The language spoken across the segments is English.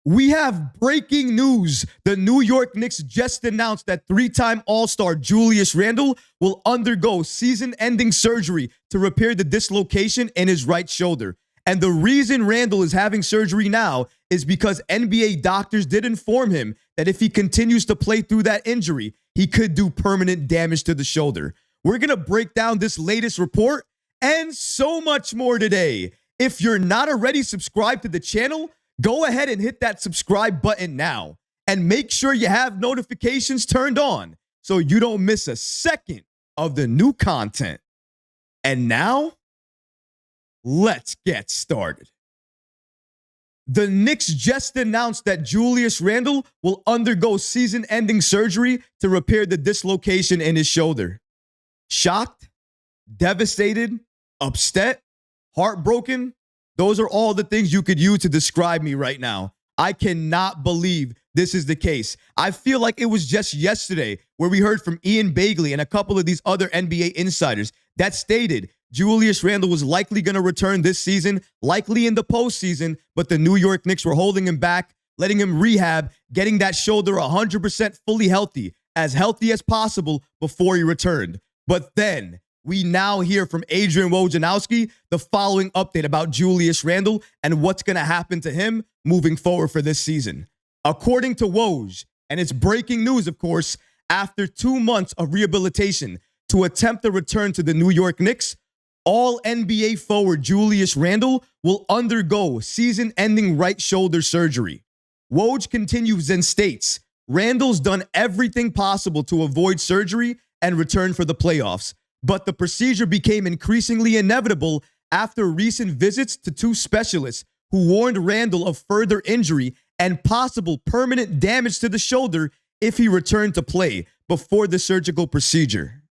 We have breaking news. The New York Knicks just announced that three-time All-Star Julius Randle will undergo season-ending surgery to repair the dislocation in his right shoulder. And the reason Randle is having surgery now is because NBA doctors did inform him that if he continues to play through that injury, he could do permanent damage to the shoulder. We're going to break down this latest report and so much more today. If you're not already subscribed to the channel, go ahead and hit that subscribe button now and make sure you have notifications turned on so you don't miss a second of the new content. And now, let's get started. The Knicks just announced that Julius Randle will undergo season-ending surgery to repair the dislocation in his shoulder. Shocked, devastated, upset, heartbroken. Those are all the things you could use to describe me right now. I cannot believe this is the case. I feel like it was just yesterday where we heard from Ian Begley and a couple of these other NBA insiders that stated Julius Randle was likely going to return this season, likely in the postseason, but the New York Knicks were holding him back, letting him rehab, getting that shoulder 100% fully healthy as possible before he returned. But then we now hear from Adrian Wojnarowski the following update about Julius Randle and what's going to happen to him moving forward for this season. According to Woj, and it's breaking news, of course, after 2 months of rehabilitation to attempt a return to the New York Knicks, all NBA forward Julius Randle will undergo season-ending right shoulder surgery. Woj continues and states, Randle's done everything possible to avoid surgery and return for the playoffs, but the procedure became increasingly inevitable after recent visits to 2 specialists who warned Randle of further injury and possible permanent damage to the shoulder if he returned to play before the surgical procedure.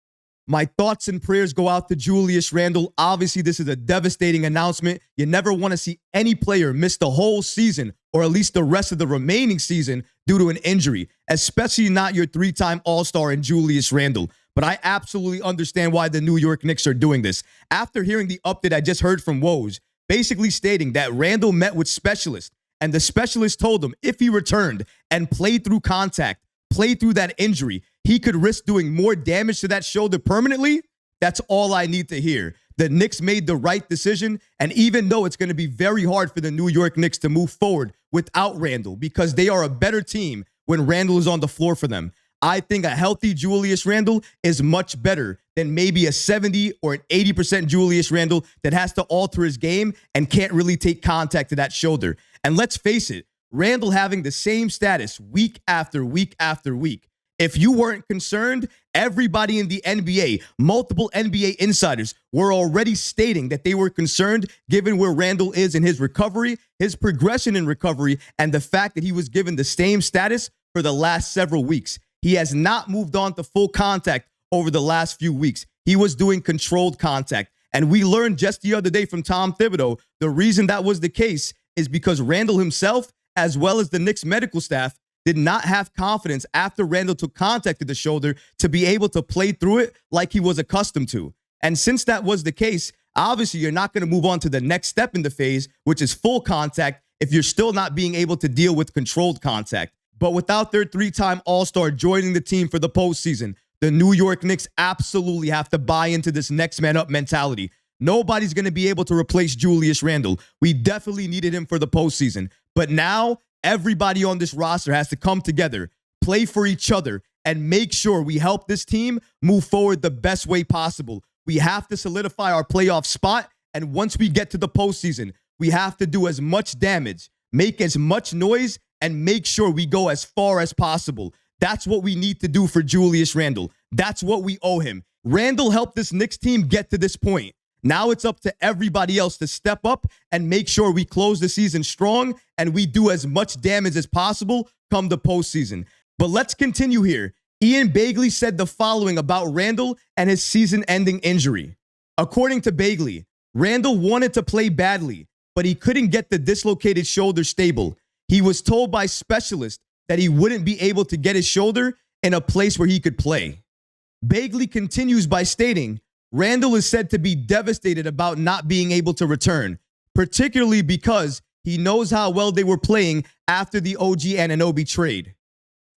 My thoughts and prayers go out to Julius Randle. Obviously, this is a devastating announcement. You never want to see any player miss the whole season or at least the rest of the remaining season due to an injury, especially not your 3-time All-Star in Julius Randle. But I absolutely understand why the New York Knicks are doing this. After hearing the update I just heard from Woj, basically stating that Randle met with specialists, and the specialist told him if he returned and played through contact, played through that injury, he could risk doing more damage to that shoulder permanently. That's all I need to hear. The Knicks made the right decision, and even though it's going to be very hard for the New York Knicks to move forward without Randle because they are a better team when Randle is on the floor for them, I think a healthy Julius Randle is much better than maybe a 70 or an 80% Julius Randle that has to alter his game and can't really take contact to that shoulder. And let's face it, Randle having the same status week after week after week. If you weren't concerned, everybody in the NBA, multiple NBA insiders were already stating that they were concerned given where Randle is in his recovery, his progression in recovery, and the fact that he was given the same status for the last several weeks. He has not moved on to full contact over the last few weeks. He was doing controlled contact. And we learned just the other day from Tom Thibodeau, the reason that was the case is because Randle himself, as well as the Knicks medical staff, did not have confidence after Randle took contact with the shoulder to be able to play through it like he was accustomed to. And since that was the case, obviously you're not going to move on to the next step in the phase, which is full contact, if you're still not being able to deal with controlled contact. But without their 3-time All-Star joining the team for the postseason, the New York Knicks absolutely have to buy into this next man up mentality. Nobody's going to be able to replace Julius Randle. We definitely needed him for the postseason. But now everybody on this roster has to come together, play for each other, and make sure we help this team move forward the best way possible. We have to solidify our playoff spot. And once we get to the postseason, we have to do as much damage, make as much noise, and make sure we go as far as possible. That's what we need to do for Julius Randle. That's what we owe him. Randle helped this Knicks team get to this point. Now it's up to everybody else to step up and make sure we close the season strong and we do as much damage as possible come the postseason. But let's continue here. Ian Begley said the following about Randle and his season-ending injury. According to Begley, Randle wanted to play badly, but he couldn't get the dislocated shoulder stable. He was told by specialists that he wouldn't be able to get his shoulder in a place where he could play. Begley continues by stating, Randle is said to be devastated about not being able to return, particularly because he knows how well they were playing after the OG Anunoby trade.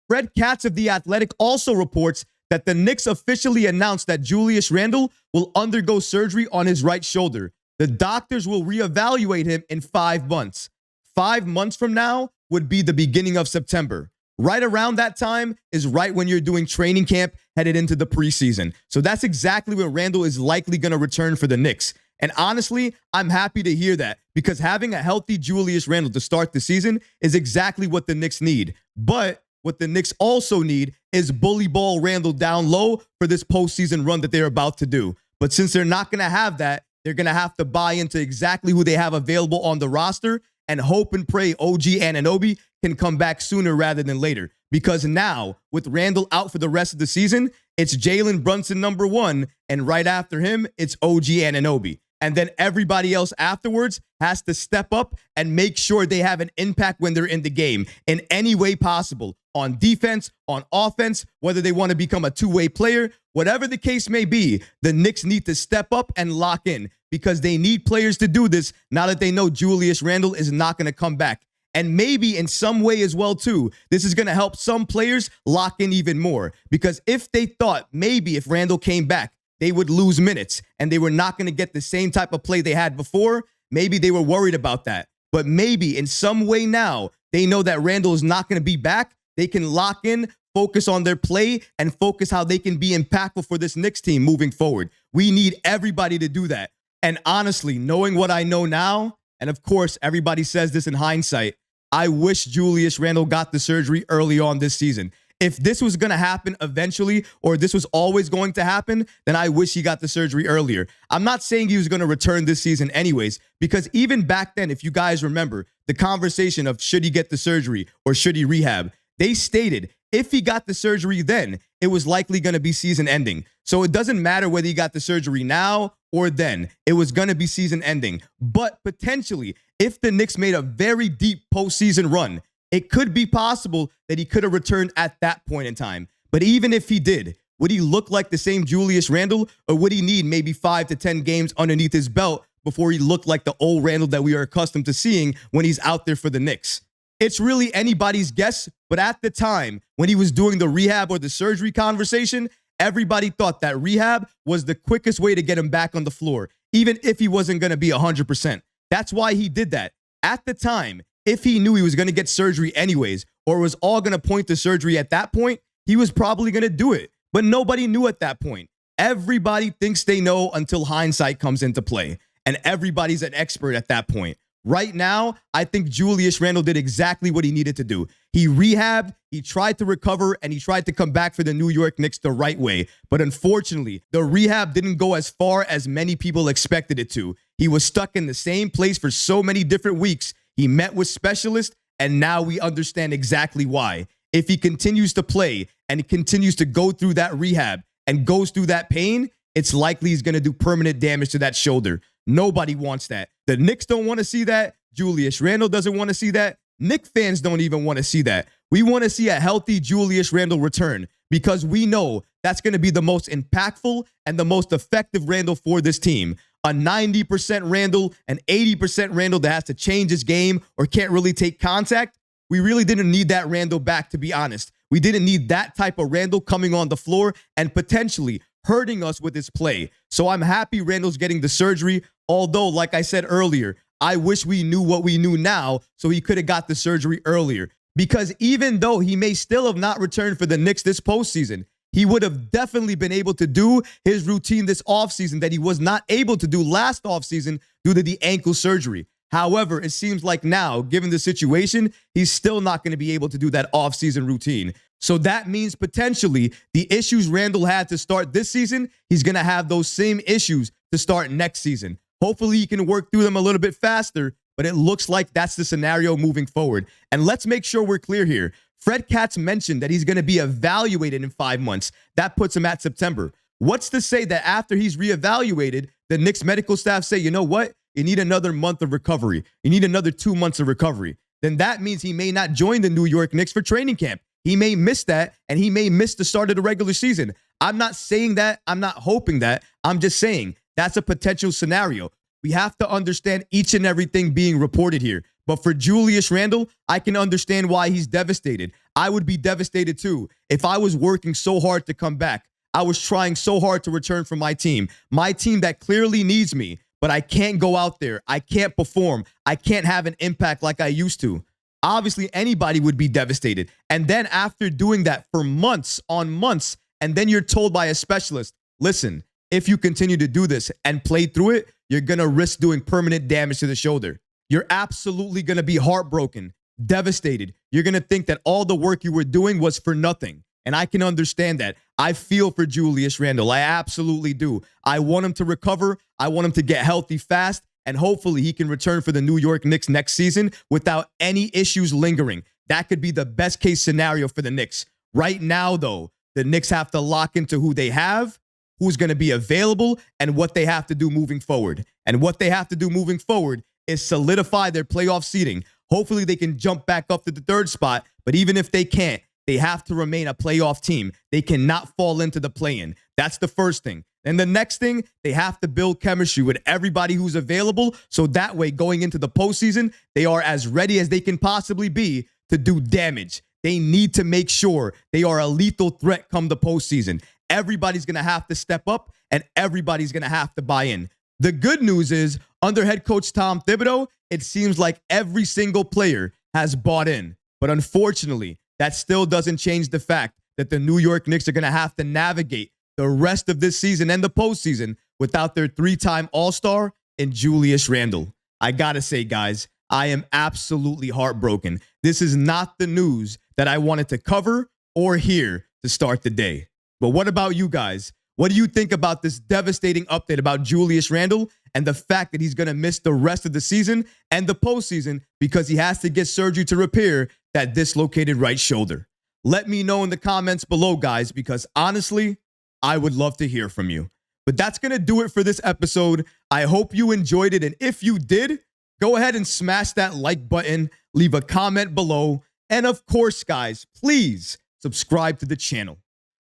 Fred Katz of The Athletic also reports that the Knicks officially announced that Julius Randle will undergo surgery on his right shoulder. The doctors will reevaluate him in 5 months. 5 months from now would be the beginning of September. Right around that time is right when you're doing training camp headed into the preseason. So that's exactly when Randle is likely going to return for the Knicks. And honestly, I'm happy to hear that because having a healthy Julius Randle to start the season is exactly what the Knicks need. But what the Knicks also need is bully ball Randle down low for this postseason run that they're about to do. But since they're not going to have that, they're going to have to buy into exactly who they have available on the roster and hope and pray OG Anunoby can come back sooner rather than later. Because now, with Randle out for the rest of the season, it's Jalen Brunson number 1, and right after him, it's OG Anunoby. And then everybody else afterwards has to step up and make sure they have an impact when they're in the game in any way possible. On defense, on offense, whether they want to become a two-way player, whatever the case may be, the Knicks need to step up and lock in because they need players to do this now that they know Julius Randle is not going to come back. And maybe in some way as well, too, this is going to help some players lock in even more. Because if they thought maybe if Randle came back, they would lose minutes and they were not going to get the same type of play they had before, maybe they were worried about that. But maybe in some way now, they know that Randle is not going to be back. They can lock in, focus on their play, and focus how they can be impactful for this Knicks team moving forward. We need everybody to do that. And honestly, knowing what I know now, and of course, everybody says this in hindsight, I wish Julius Randle got the surgery early on this season. If this was going to happen eventually, or this was always going to happen, then I wish he got the surgery earlier. I'm not saying he was going to return this season anyways, because even back then, if you guys remember the conversation of should he get the surgery or should he rehab, they stated if he got the surgery then, it was likely going to be season ending. So it doesn't matter whether he got the surgery now or then. It was going to be season ending. But potentially, if the Knicks made a very deep postseason run, it could be possible that he could have returned at that point in time. But even if he did, would he look like the same Julius Randle, or would he need maybe 5 to 10 games underneath his belt before he looked like the old Randle that we are accustomed to seeing when he's out there for the Knicks? It's really anybody's guess, but at the time, when he was doing the rehab or the surgery conversation, everybody thought that rehab was the quickest way to get him back on the floor, even if he wasn't going to be 100%. That's why he did that. At the time, if he knew he was going to get surgery anyways, or was all going to point to surgery at that point, he was probably going to do it. But nobody knew at that point. Everybody thinks they know until hindsight comes into play, and everybody's an expert at that point. Right now, I think Julius Randle did exactly what he needed to do. He rehabbed, he tried to recover, and he tried to come back for the New York Knicks the right way. But unfortunately, the rehab didn't go as far as many people expected it to. He was stuck in the same place for so many different weeks. He met with specialists, and now we understand exactly why. If he continues to play and he continues to go through that rehab and goes through that pain, it's likely he's going to do permanent damage to that shoulder. Nobody wants that. The Knicks don't want to see that. Julius Randle doesn't want to see that. Knicks fans don't even want to see that. We want to see a healthy Julius Randle return because we know that's going to be the most impactful and the most effective Randle for this team. A 90% Randle, an 80% Randle that has to change his game or can't really take contact. We really didn't need that Randle back, to be honest. We didn't need that type of Randle coming on the floor and potentially hurting us with his play. So I'm happy Randle's getting the surgery. Although, like I said earlier, I wish we knew what we knew now so he could have got the surgery earlier. Because even though he may still have not returned for the Knicks this postseason, he would have definitely been able to do his routine this offseason that he was not able to do last offseason due to the ankle surgery. However, it seems like now, given the situation, he's still not going to be able to do that offseason routine. So that means potentially the issues Randle had to start this season, he's going to have those same issues to start next season. Hopefully he can work through them a little bit faster, but it looks like that's the scenario moving forward. And let's make sure we're clear here. Fred Katz mentioned that he's going to be evaluated in 5 months. That puts him at September. What's to say that after he's reevaluated, the Knicks medical staff say, you know what? You need another month of recovery. You need another 2 months of recovery. Then that means he may not join the New York Knicks for training camp. He may miss that, and he may miss the start of the regular season. I'm not saying that. I'm not hoping that. I'm just saying that's a potential scenario. We have to understand each and everything being reported here. But for Julius Randle, I can understand why he's devastated. I would be devastated too if I was working so hard to come back. I was trying so hard to return from my team that clearly needs me, but I can't go out there. I can't perform. I can't have an impact like I used to. Obviously, anybody would be devastated. And then after doing that for months on months, and then you're told by a specialist, listen, if you continue to do this and play through it, you're going to risk doing permanent damage to the shoulder. You're absolutely going to be heartbroken, devastated. You're going to think that all the work you were doing was for nothing. And I can understand that. I feel for Julius Randle. I absolutely do. I want him to recover. I want him to get healthy fast. And hopefully he can return for the New York Knicks next season without any issues lingering. That could be the best case scenario for the Knicks. Right now, though, the Knicks have to lock into who they have, who's going to be available, and what they have to do moving forward. And what they have to do moving forward is solidify their playoff seeding. Hopefully they can jump back up to the third spot, but even if they can't, they have to remain a playoff team. They cannot fall into the play-in. That's the first thing. And the next thing, they have to build chemistry with everybody who's available, so that way going into the postseason, they are as ready as they can possibly be to do damage. They need to make sure they are a lethal threat come the postseason. Everybody's going to have to step up, and everybody's going to have to buy in. The good news is, under head coach Tom Thibodeau, it seems like every single player has bought in. But unfortunately, that still doesn't change the fact that the New York Knicks are going to have to navigate the rest of this season and the postseason without their three-time All-Star and Julius Randle. I got to say, guys, I am absolutely heartbroken. This is not the news that I wanted to cover or hear to start the day. But what about you guys? What do you think about this devastating update about Julius Randle and the fact that he's going to miss the rest of the season and the postseason because he has to get surgery to repair that dislocated right shoulder? Let me know in the comments below, guys, because honestly, I would love to hear from you. But that's going to do it for this episode. I hope you enjoyed it. And if you did, go ahead and smash that like button, leave a comment below. And of course, guys, please subscribe to the channel.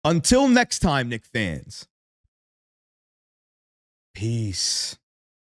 Until next time, Knicks fans. Peace.